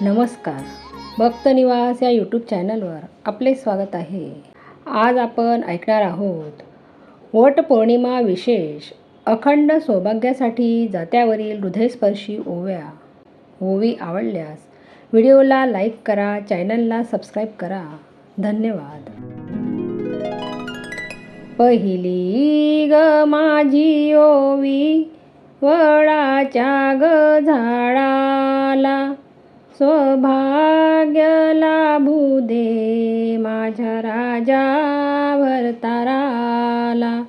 नमस्कार. भक्तनिवास या यूट्यूब चॅनलवर आपले स्वागत आहे. आज आपण ऐकणार आहोत वटपौर्णिमा विशेष अखंड सौभाग्यासाठी जात्यावरील हृदयस्पर्शी ओव्या. ओवी आवडल्यास व्हिडिओला लाईक करा, चॅनलला सबस्क्राईब करा. धन्यवाद. पहिली ग माझी ओवी वडाच्या ग झाडाला, सौभाग्य लाभू दे माझ्या राजा भरताराला.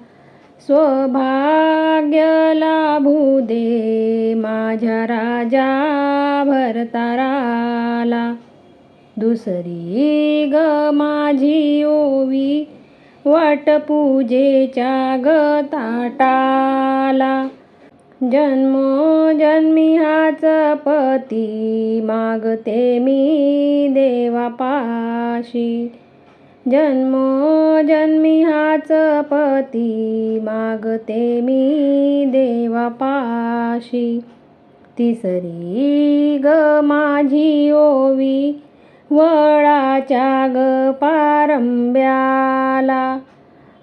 सौभाग्य लाभू दे माझ्या राजा भरताराला. दुसरी ग माझी ओवी वटपूजेच्या ग ताटाला, जन्मोजन्मी हाच पती मागते मी देवापाशी. जन्मोजन्मी हाच पती मागते मी देवापाशी. तिसरी ग माझी ओवी वडाच्या ग पारंब्याला,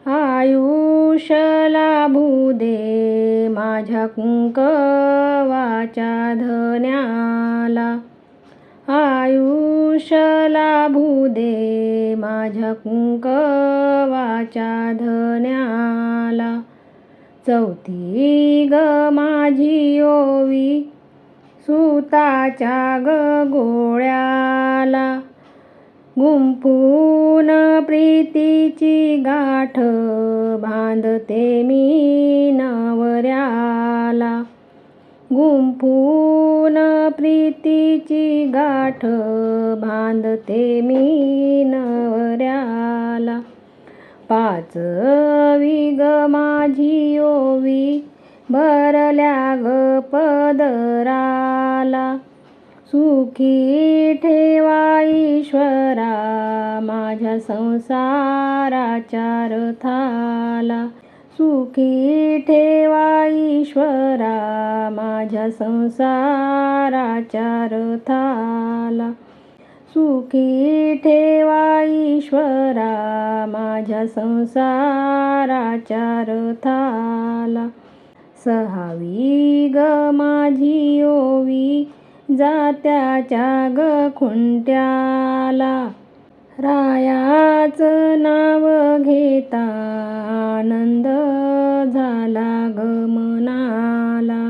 आयुष्य लाभू दे माझ्या कुंकवाच्या धन्याला. आयुष्य लाभू दे माझ्या कुंकवाच्या धन्याला. चौथी ग माझी ओवी सुताच्या ग गोळ्याला, गुंफून प्रीतीची गाठ बांधते मी नवऱ्याला. गुंफून प्रीतीची गाठ बांधते मी नवऱ्याला. पाचवी ग माझी ओवी भरल्या ग पदराला, सुखी ठेवा ईश्वरा माझ्या संसाराच्या रथाला. सुखी ठेवा ईश्वरा माझ्या संसाराच्या रथाला. सुखी ठेवा ईश्वरा माझ्या संसाराच्या रथाला. सहावी ग माझी ओवी जात्याच्या ग खुंट्याला, रायाचं नाव घेता आनंद झाला ग मनाला.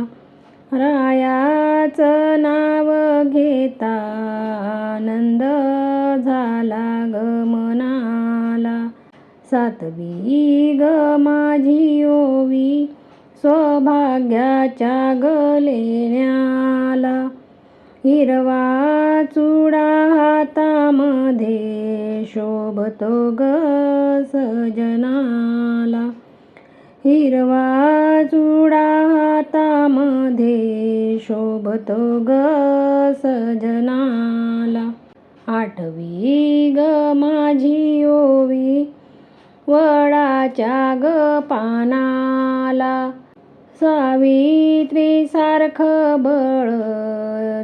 रायाचं नाव घेता आनंद झाला ग मनाला. सातवी ग माझी ओवी सौभाग्याच्या ग लेण्याला, हिरवा चुडा हातामध्ये शोभतो ग सजनाला. हिरवा चुडा हातामध्ये शोभतो ग सजनाला. आठवी ग माझी ओवी वडाच्या ग पानाला, सावित्री सारखं बळ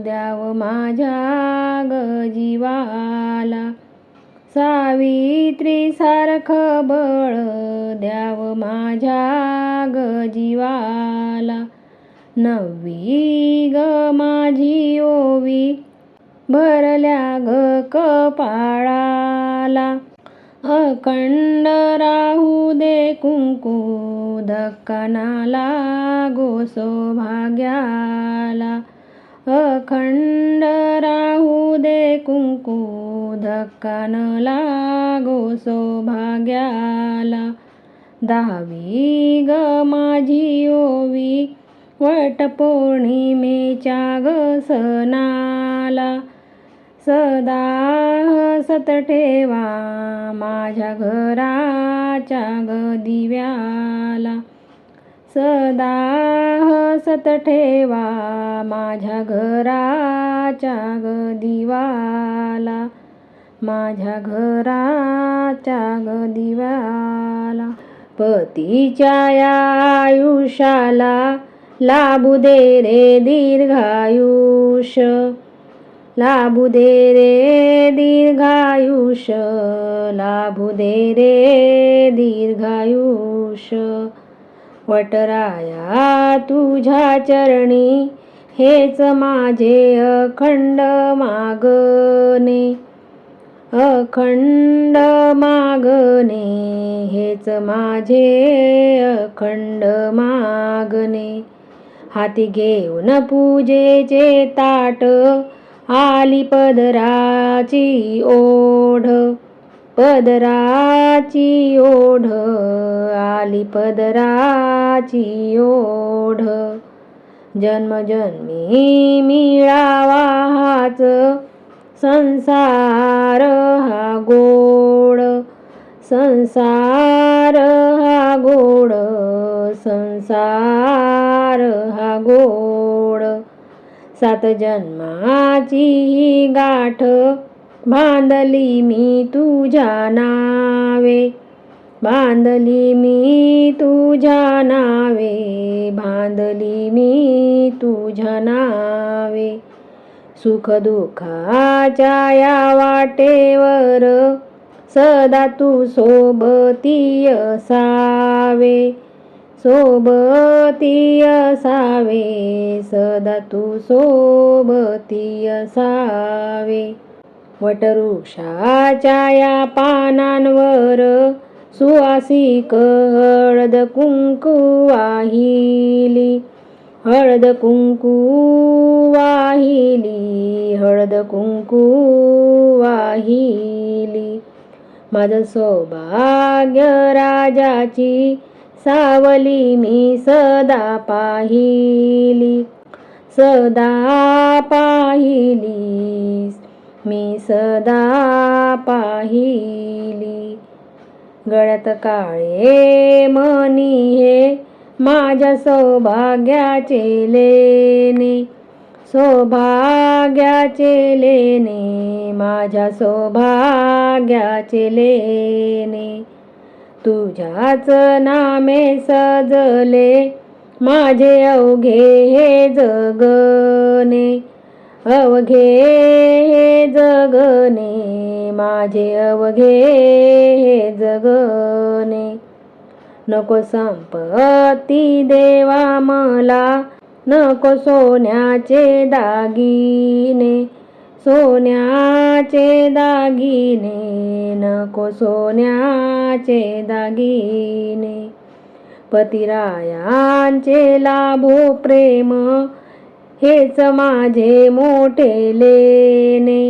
द्याव माझ्या ग जीवाला. सावित्री सारखं बळ द्याव माझ्या ग जीवाला. नववी ग माझी ओवी भरल्या ग कपाळाला, अखंड राहू दे कुंकू धक्का ना लागो सौभाग्याला. अखंड राहू दे कुंकू धक्का न लागो सौभाग्याला. दहावी ग माझी ओवी वटपौर्णिमेच्या ग सणाला, सदा हसत ठेवा माझ्या घराच्या ग दिव्याला. सदा हसत ठेवा माझ्या घराच्या ग दिवाला. माझ्या घराच्या ग दिव्याला. पतीच्या या आयुष्याला लाभू दे रे दीर्घायुष्य, लाभू दे रे दीर्घायुष, लाभू दे रे दीर्घायुष. वटराया तुझ्या चरणी हेच माझे अखंड मागणे, अखंड मागणे, हेच माझे अखंड मागणे. हाती घेऊन पूजेचे ताट आली पदराची ओढ, पदराची ओढ, आली पदराची ओढ. जन्मजन्मी मिळावा हाच संसार हा गोड, संसार हा गोड, संसार हा गोड. 7 जन्माची ही गाठ बांधली मी तुझ्या नावे, बांधली मी तुझ्या नावे, बांधली मी तुझ्या नावे. सुख दुःखाच्या या वाटेवर सदा तू सोबती असावे, सोबती असावे, सदा तू सोबती असावे. वटवृक्षाच्या या पानांवर सुवासिक हळद कुंकू वाहिली, हळद कुंकू वाहिली, हळद कुंकू वाहिली. माझं सौभाग्य राजाची सावली मी सदा पाहिली, सदा पाहिली, मी सदा पाहिली. गळ्यात काळे मणी हे माझ्या सौभाग्याचे लेणे, सौभाग्याचे लेणे, माझ्या सौभाग्याचे लेणे. तुझ्याच नामे सजले माझे अवघे हे जगणे, अवघे हे जगणे, माझे अवघे हे जगणे. नको संपत्ती देवा मला, नको सोन्याचे दागिने, सोन्याचे दागिने, नको सोन्याचे दागिने. पतिरायांचे लाभो प्रेम हेच माझे मोठे लेणे,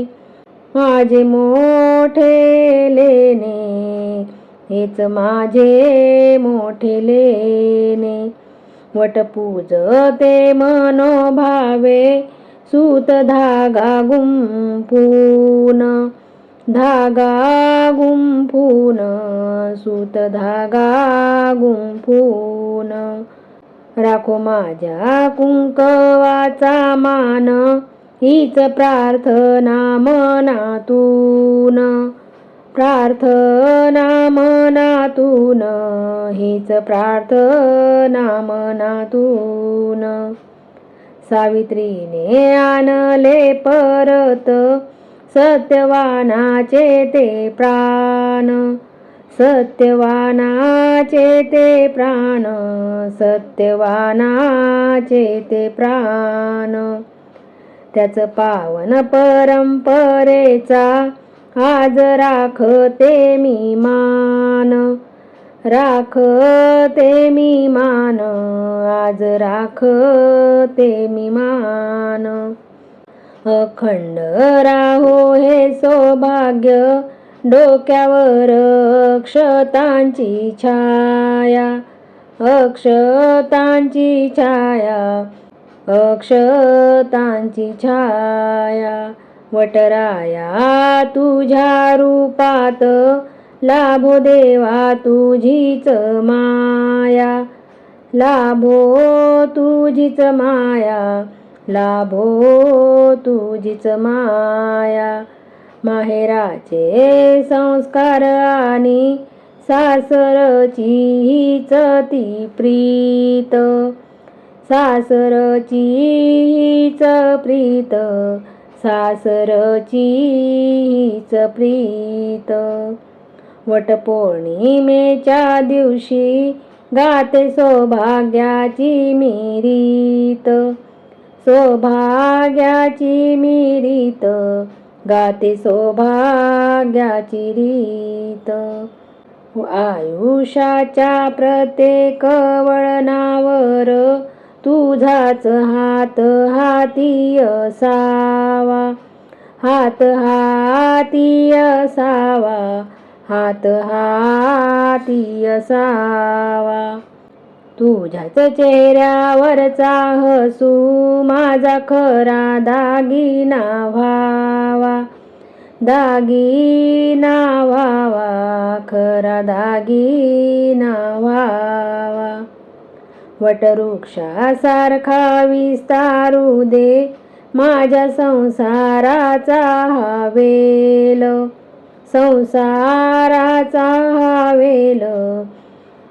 माझे मोठे लेणे, हेच माझे मोठे लेणे. वटपूजते मनोभावे सूत धागा गुंफून, धागा गुंफून, सूत धागा गुंफून. राखो माझ्या कुंकवाचा मान हीच प्रार्थना मनातून, प्रार्थना मनातून, हीच प्रार्थना मनातून. सावित्रीने आणले परत सत्यवानाचे ते प्राण, सत्यवानाचे ते प्राण, सत्यवानाचे ते प्राण. त्याच पावन परंपरेचा आज राखते मी मान, राखते मी मान, आज राखते मी मान. अखंड राहो हे सौभाग्य डोक्यावर अक्षतांची छाया, अक्षतांची छाया, अक्षतांची छाया. वटराया तुझ्या रूपात लाभो देवा तुझीच माया, लाभो तुझीच माया, लाभो तुझीच माया. माहेराचे संस्कार आणि सासरची हीच ती प्रीत, सासरची हीच प्रीत, सासरची हीच प्रीत. वटपौर्णिमेच्या दिवशी गाते सौभाग्याची मी रीत. सौभाग्याची मी रीत, गाते सौभाग्याची रीत. आयुष्याच्या प्रत्येक वळणावर तुझाच हात हाती असावा. हात हाती असावा, हात हाती असावा. तुझ्याच चेहऱ्यावरचा हसू माझा खरा दागिना व्हावा. दागिना व्हावा, खरा दागिना व्हावा. वटवृक्षासारखा विस्तारू दे माझ्या संसाराचा हा वेल. संसाराचा हा वेल,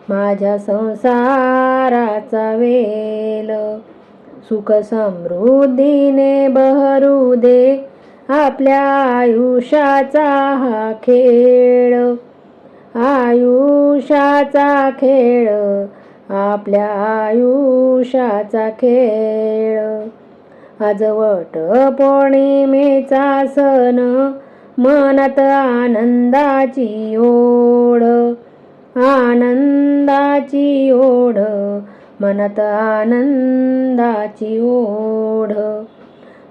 माझ्या संसाराचा वेल. सुख समृद्धीने बहरू दे आपल्या आयुष्याचा हा खेळ. आयुष्याचा खेळ, आपल्या आयुष्याचा खेळ. आज वटपौर्णिमेचा सण, मनात आनंदाची ओढ. आनंदाची ओढ, मनात आनंदाची ओढ.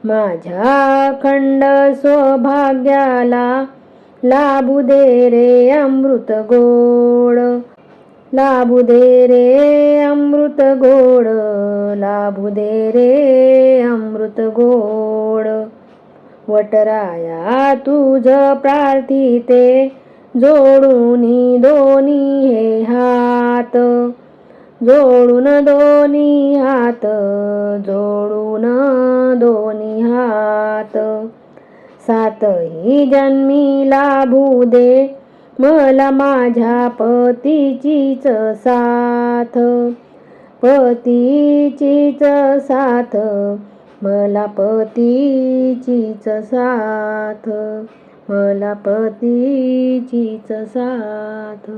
माझ्या अखंड सौभाग्याला लाभू दे रे अमृत गोड. लाभू दे रे अमृत गोड, लाभू दे रे अमृत गोड. वटराया तुझ प्रार्थिते, जोडून दोन्ही हे हात. जोडून दोन्ही हात, जोडून दोन्ही हात. सातही जन्मी लाभू दे मला माझ्या पतीचीच साथ. पतीचीच साथ, मला पतीचीच साथ. मला पतीचीच साथ.